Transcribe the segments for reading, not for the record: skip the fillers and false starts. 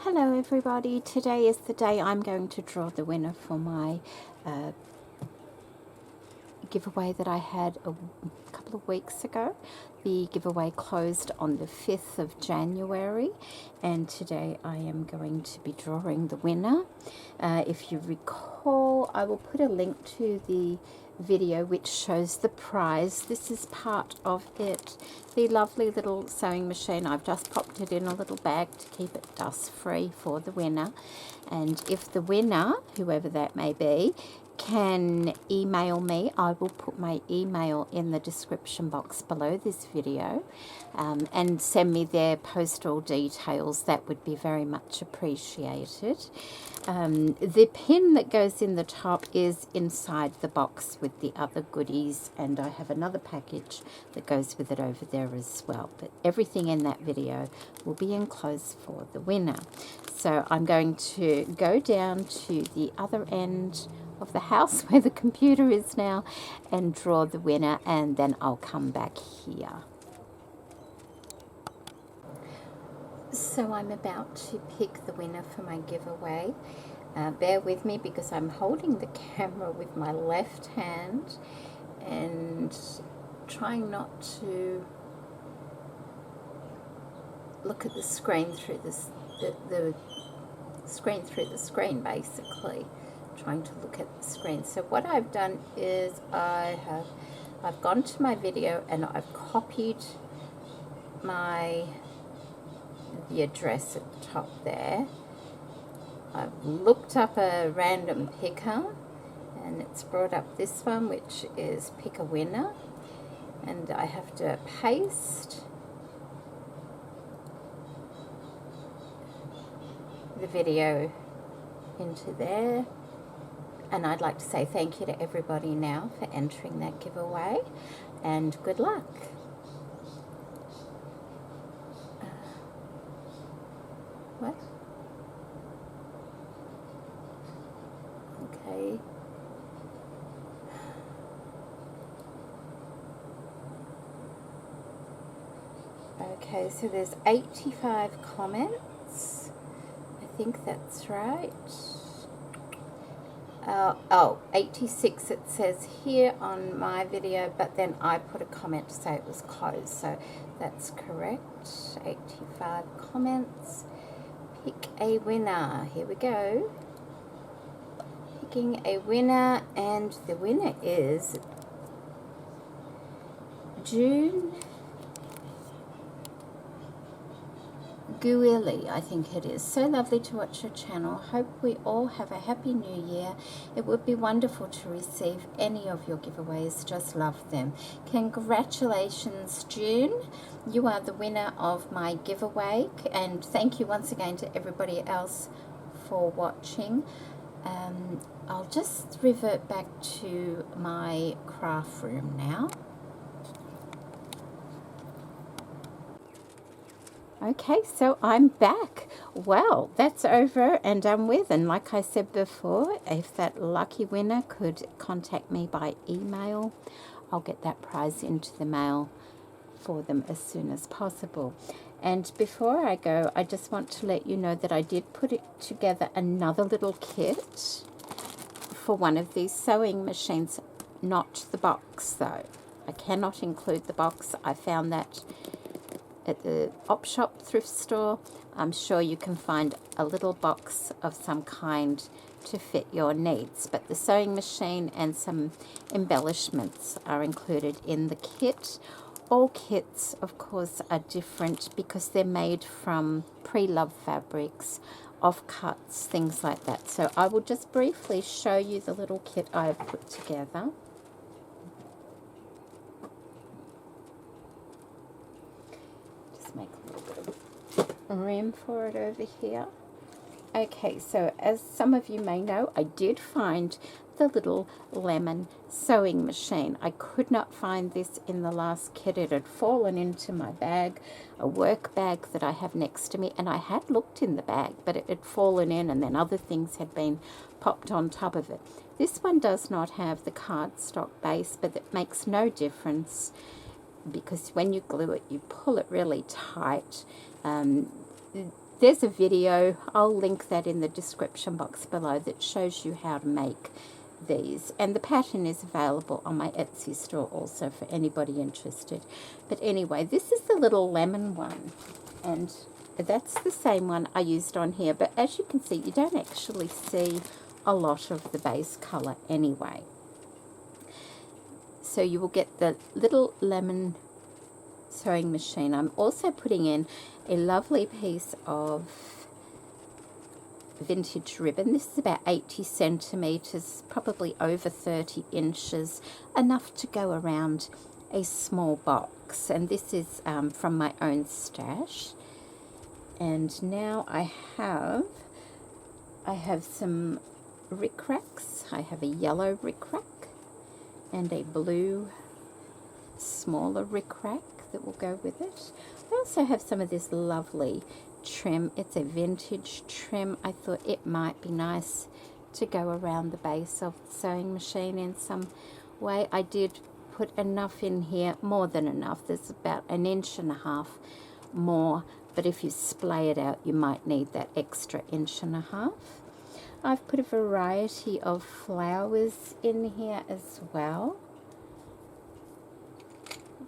Hello everybody, today is the day I'm going to draw the winner for my giveaway that I had a couple of weeks ago. The giveaway closed on the 5th of January and today I am going to be drawing the winner. If you recall, I will put a link to the video which shows the prize. This is part of it. The lovely little sewing machine. I've just popped it in a little bag to keep it dust free for the winner. And if the winner, whoever that may be, can email me, I will put my email in the description box below this video, and send me their postal details. That would be very much appreciated. The pin that goes in the top is inside the box with the other goodies, and I have another package that goes with it over there as well, but everything in that video will be enclosed for the winner. So I'm going to go down to the other end of the house where the computer is now and draw the winner, and then I'll come back here. So I'm about to pick the winner for my giveaway. Bear with me because I'm holding the camera with my left hand and trying not to look at the screen through the screen through the screen, basically trying to look at the screen. So what I've done is I've gone to my video and I've copied the address at the top there. I've looked up a random picker and it's brought up this one, which is pick a winner, and I have to paste the video into there. And I'd like to say thank you to everybody now for entering that giveaway, and good luck. What? Okay. Okay, so there's 85 comments. I think that's right. 86 it says here on my video, but then I put a comment to say it was closed, so that's correct. 85 comments. Pick a winner. Here we go. Picking a winner, and the winner is June Guilly, I think it is. So lovely to watch your channel. Hope we all have a happy new year. It would be wonderful to receive any of your giveaways. Just love them. Congratulations, June. You are the winner of my giveaway, and thank you once again to everybody else for watching. I'll just revert back to my craft room now. Okay, so I'm back. Well, that's over and done with, and like I said before, if that lucky winner could contact me by email, I'll get that prize into the mail for them as soon as possible. And before I go, I just want to let you know that I did put it together another little kit for one of these sewing machines, not the box though. I cannot include the box. I found that at the op shop thrift store. I'm sure you can find a little box of some kind to fit your needs, but the sewing machine and some embellishments are included in the kit. All kits, of course, are different because they're made from pre-loved fabrics, offcuts, things like that. So I will just briefly show you the little kit I have put together. Make a little bit of room for it over here. Okay, so as some of you may know, I did find the little lemon sewing machine. I could not find this in the last kit. It had fallen into my bag, a work bag that I have next to me, and I had looked in the bag, but it had fallen in, and then other things had been popped on top of it. This one does not have the cardstock base, but it makes no difference, because when you glue it, you pull it really tight. there's a video, I'll link that in the description box below, that shows you how to make these, and the pattern is available on my Etsy store also for anybody interested. But anyway, this is the little lemon one, and that's the same one I used on here, but as you can see, you don't actually see a lot of the base color anyway. So you will get the little lemon sewing machine. I'm also putting in a lovely piece of vintage ribbon. This is about 80 centimeters, probably over 30 inches, enough to go around a small box. And this is from my own stash. And now I have some rickracks. I have a yellow rickrack and a blue smaller rickrack that will go with it. I also have some of this lovely trim. It's a vintage trim. I thought it might be nice to go around the base of the sewing machine in some way. I did put enough in here, more than enough. There's about 1.5 inches more, but if you splay it out, you might need that extra 1.5 inches. I've put a variety of flowers in here as well,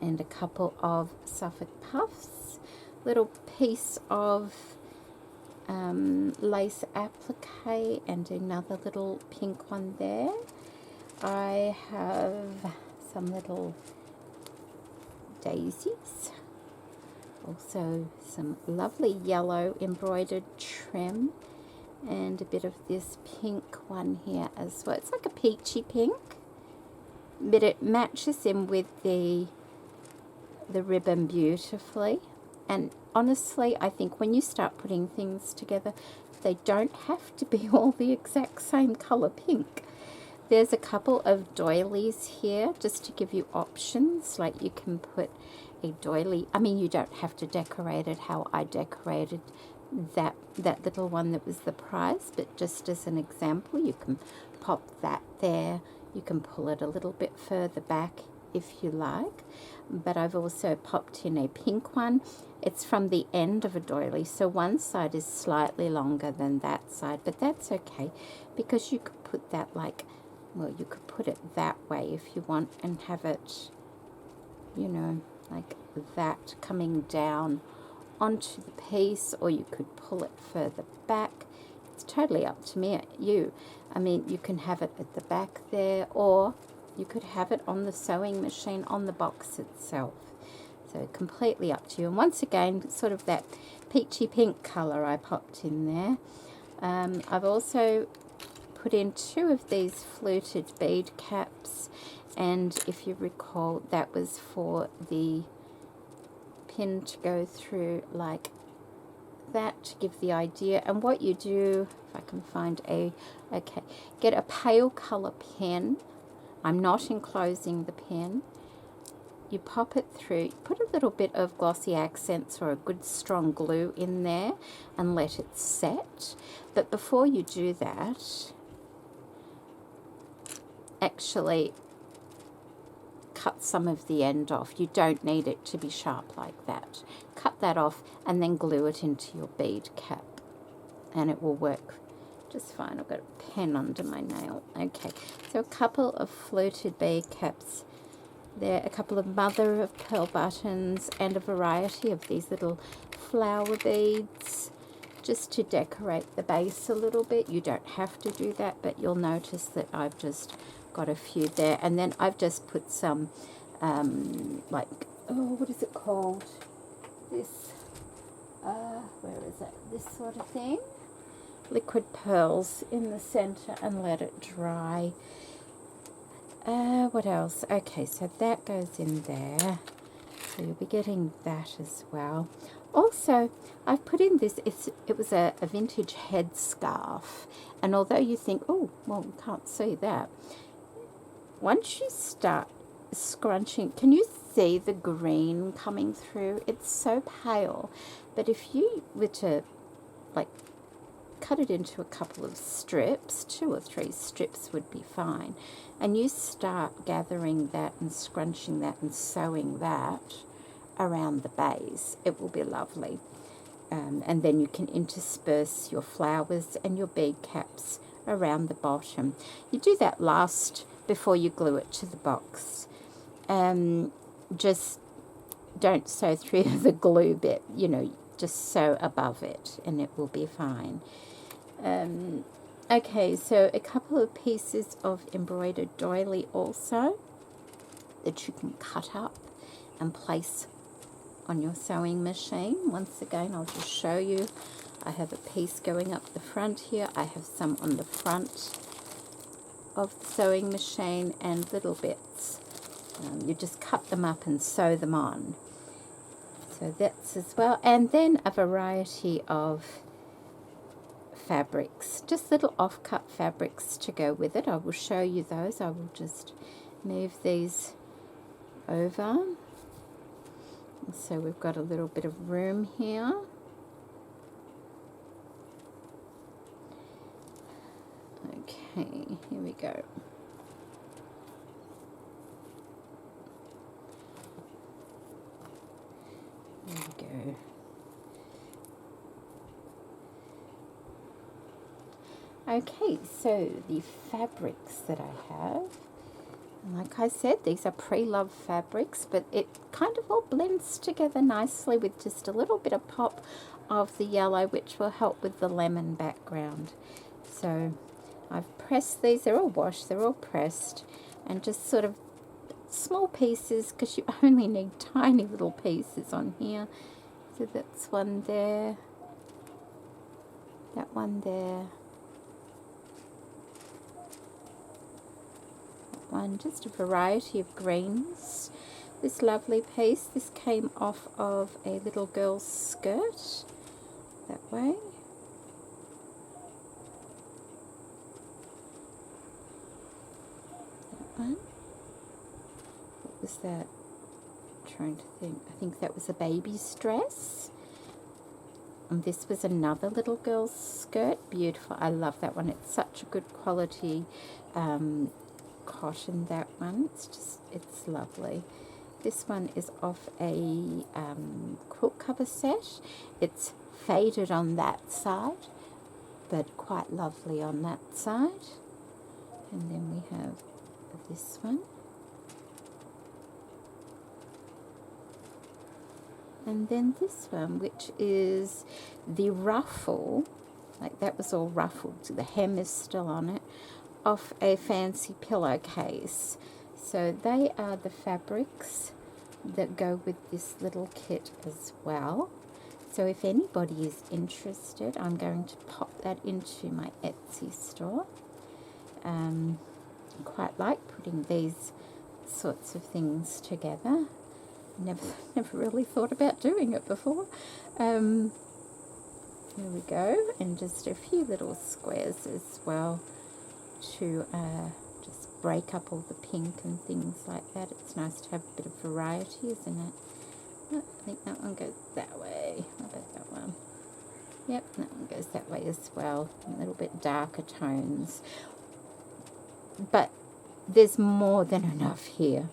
and a couple of Suffolk puffs, little piece of lace applique, and another little pink one there. I have some little daisies, also some lovely yellow embroidered trim, and a bit of this pink one here as well. It's like a peachy pink, but it matches in with the ribbon beautifully. And honestly, I think when you start putting things together, they don't have to be all the exact same color pink. There's a couple of doilies here just to give you options, like you can put a doily. I mean, you don't have to decorate it how I decorated that little one that was the prize, but just as an example, you can pop that there. You can pull it a little bit further back if you like, but I've also popped in a pink one. It's from the end of a doily, so one side is slightly longer than that side, but that's okay, because you could put that like, well, you could put it that way if you want and have it, you know, like that coming down onto the piece, or you could pull it further back. It's totally up to you. I mean, you can have it at the back there, or you could have it on the sewing machine on the box itself. So completely up to you. And once again, sort of that peachy pink color I popped in there. I've also put in 2 of these fluted bead caps, and if you recall, that was for the pin to go through like that to give the idea. And what you do, if I can find get a pale color pen. I'm not enclosing the pen. You pop it through, put a little bit of glossy accents or a good strong glue in there and let it set. But before you do that, actually cut some of the end off. You don't need it to be sharp like that. Cut that off and then glue it into your bead cap, and it will work just fine. I've got a pen under my nail. Okay, so a couple of fluted bead caps there, a couple of mother of pearl buttons, and a variety of these little flower beads just to decorate the base a little bit. You don't have to do that, but you'll notice that I've just got a few there. And then I've just put some like, oh, what is it called? This, where is it? This sort of thing. Liquid pearls in the center and let it dry. What else? Okay, so that goes in there. So you'll be getting that as well. Also, I've put in this, it was a vintage headscarf. And although you think, oh, well, we can't see that. Once you start scrunching, can you see the green coming through? It's so pale. But if you were to, like, cut it into a couple of strips, 2 or 3 strips would be fine, and you start gathering that and scrunching that and sewing that around the base, it will be lovely. and then you can intersperse your flowers and your bead caps around the bottom. You do that last before you glue it to the box. Just don't sew through the glue bit, you know, just sew above it and it will be fine. Okay, so a couple of pieces of embroidered doily also that you can cut up and place on your sewing machine. Once again, I'll just show you. I have a piece going up the front here. I have some on the front of the sewing machine and little bits. You just cut them up and sew them on. So that's as well. And then a variety of fabrics, just little off-cut fabrics to go with it. I will show you those. I will just move these over. So we've got a little bit of room here. Okay, here we go. There we go. Okay, so the fabrics that I have, like I said, these are pre-loved fabrics, but it kind of all blends together nicely with just a little bit of pop of the yellow, which will help with the lemon background. So I've pressed these, they're all washed, they're all pressed, and just sort of small pieces, because you only need tiny little pieces on here. So that's one there, that one there, that one, just a variety of greens. This lovely piece, this came off of a little girl's skirt, that way. That one. What was that? I'm trying to think. I think that was a baby's dress. And this was another little girl's skirt. Beautiful. I love that one. It's such a good quality cotton, that one. It's lovely. This one is off a quilt cover set. It's faded on that side, but quite lovely on that side. And then we have this one. And then this one, which is the ruffle, like that was all ruffled, the hem is still on it, off a fancy pillowcase. So they are the fabrics that go with this little kit as well. So if anybody is interested, I'm going to pop that into my Etsy store. I quite like putting these sorts of things together. Never really thought about doing it before. Here we go, and just a few little squares as well to just break up all the pink and things like that. It's nice to have a bit of variety, isn't it? Oh, I think that one goes that way. What about that one? Yep, that one goes that way as well. A little bit darker tones. But there's more than enough here.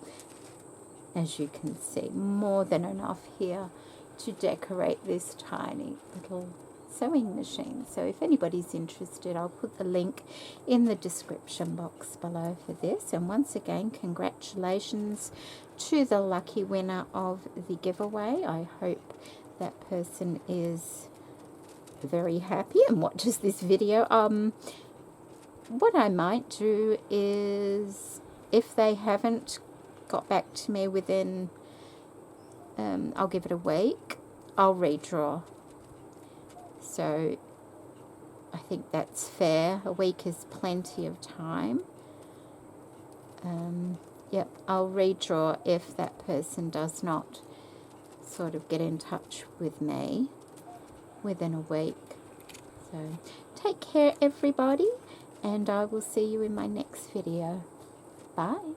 As you can see, more than enough here to decorate this tiny little sewing machine. So if anybody's interested, I'll put the link in the description box below for this. And once again, congratulations to the lucky winner of the giveaway. I hope that person is very happy and watches this video. What I might do is, if they haven't got back to me within, I'll give it a week, I'll redraw. So I think that's fair. A week is plenty of time. Yep, I'll redraw if that person does not sort of get in touch with me within a week. So take care, everybody, and I will see you in my next video. Bye.